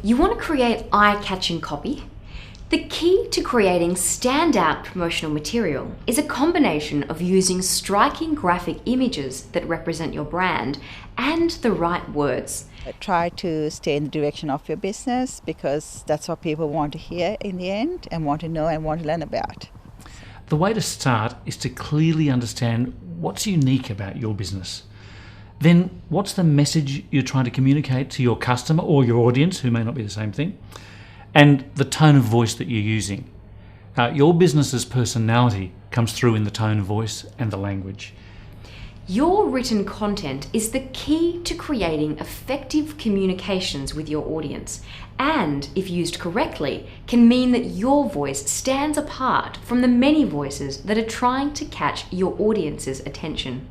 You want to create eye-catching copy? The key to creating standout promotional material is a combination of using striking graphic images that represent your brand and the right words. Try to stay in the direction of your business because that's what people want to hear in the end and want to know and want to learn about. The way to start is to clearly understand what's unique about your business. Then what's the message you're trying to communicate to your customer or your audience, who may not be the same thing, and the tone of voice that you're using. Your business's personality comes through in the tone of voice and the language. Your written content is the key to creating effective communications with your audience, and if used correctly, can mean that your voice stands apart from the many voices that are trying to catch your audience's attention.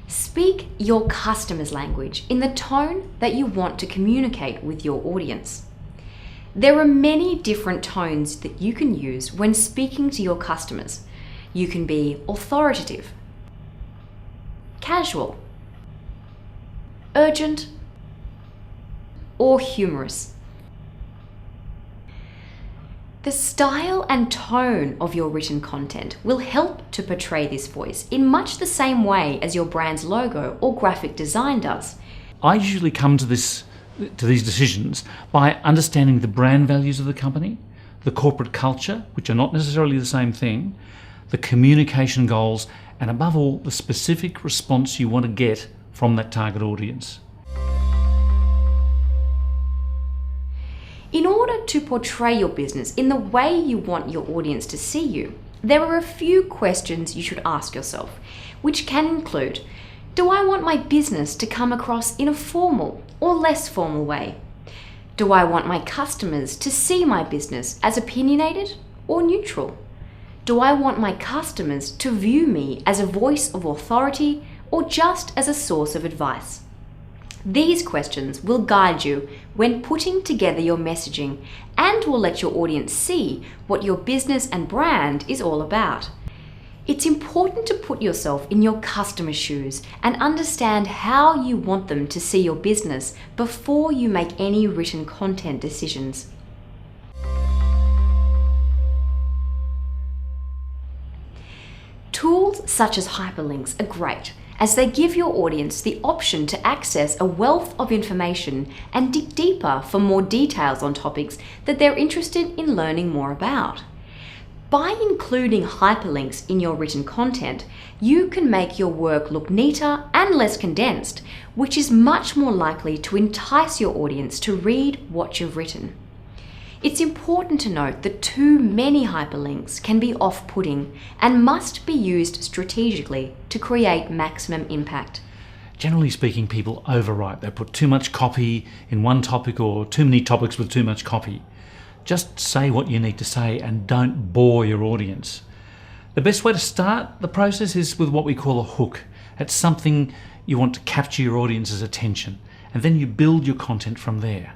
Speak your customer's language in the tone that you want to communicate with your audience. There are many different tones that you can use when speaking to your customers. You can be authoritative, casual, urgent, or humorous. The style and tone of your written content will help to portray this voice in much the same way as your brand's logo or graphic design does. I usually come to these decisions by understanding the brand values of the company, the corporate culture, which are not necessarily the same thing, the communication goals, and above all, the specific response you want to get from that target audience. In order to portray your business in the way you want your audience to see you, there are a few questions you should ask yourself, which can include, do I want my business to come across in a formal or less formal way? Do I want my customers to see my business as opinionated or neutral? Do I want my customers to view me as a voice of authority or just as a source of advice? These questions will guide you when putting together your messaging and will let your audience see what your business and brand is all about. It's important to put yourself in your customer's shoes and understand how you want them to see your business before you make any written content decisions. Tools such as hyperlinks are great, as they give your audience the option to access a wealth of information and dig deeper for more details on topics that they're interested in learning more about. By including hyperlinks in your written content, you can make your work look neater and less condensed, which is much more likely to entice your audience to read what you've written. It's important to note that too many hyperlinks can be off-putting and must be used strategically to create maximum impact. Generally speaking, people overwrite. They put too much copy in one topic or too many topics with too much copy. Just say what you need to say and don't bore your audience. The best way to start the process is with what we call a hook. It's something you want to capture your audience's attention, and then you build your content from there.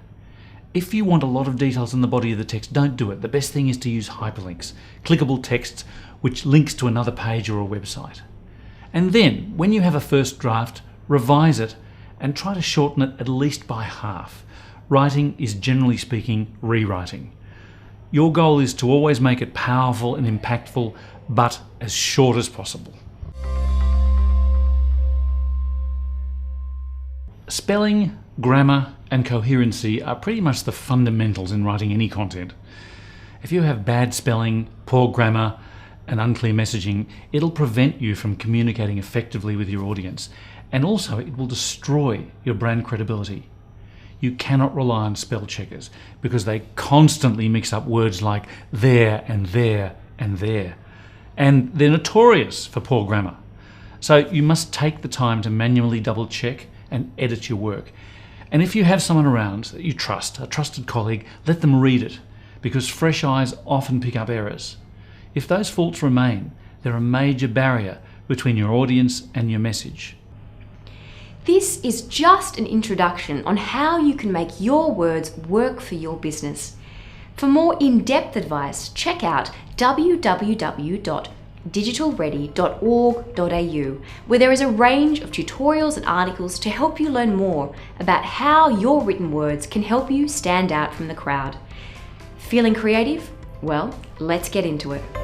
If you want a lot of details in the body of the text, don't do it. The best thing is to use hyperlinks, clickable text which links to another page or a website. And then, when you have a first draft, revise it and try to shorten it at least by half. Writing is, generally speaking, rewriting. Your goal is to always make it powerful and impactful, but as short as possible. Spelling, grammar, and coherency are pretty much the fundamentals in writing any content. If you have bad spelling, poor grammar, and unclear messaging, it'll prevent you from communicating effectively with your audience, and also it will destroy your brand credibility. You cannot rely on spell checkers because they constantly mix up words like there and there and there, and they're notorious for poor grammar. So you must take the time to manually double check and edit your work. And if you have someone around that you trust, a trusted colleague, let them read it, because fresh eyes often pick up errors. If those faults remain, they're a major barrier between your audience and your message. This is just an introduction on how you can make your words work for your business. For more in-depth advice, check out www.copywriting.com. digitalready.org.au, where there is a range of tutorials and articles to help you learn more about how your written words can help you stand out from the crowd. Feeling creative? Well, let's get into it.